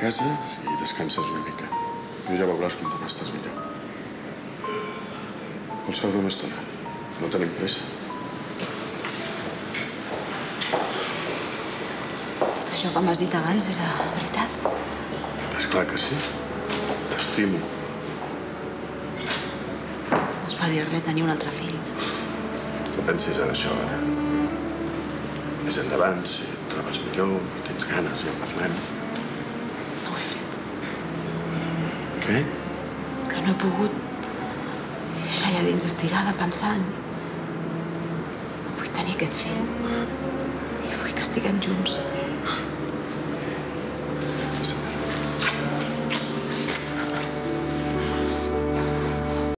casa i descanses una mica. I ja veuràs com demà estàs millor. Vols seure una estona? No tenim pressa. Tot això que m'has dit abans era veritat? És clar que sí. T'estimo. No us faria res tenir un altre fill. No pensis en això, ara. Més endavant, si et trobes millor, tens ganes, ja en parlem. No ho he fet. Què? Que no he pogut. Era allà dins estirada, pensant. Vull tenir aquest fill. I vull que estiguem junts.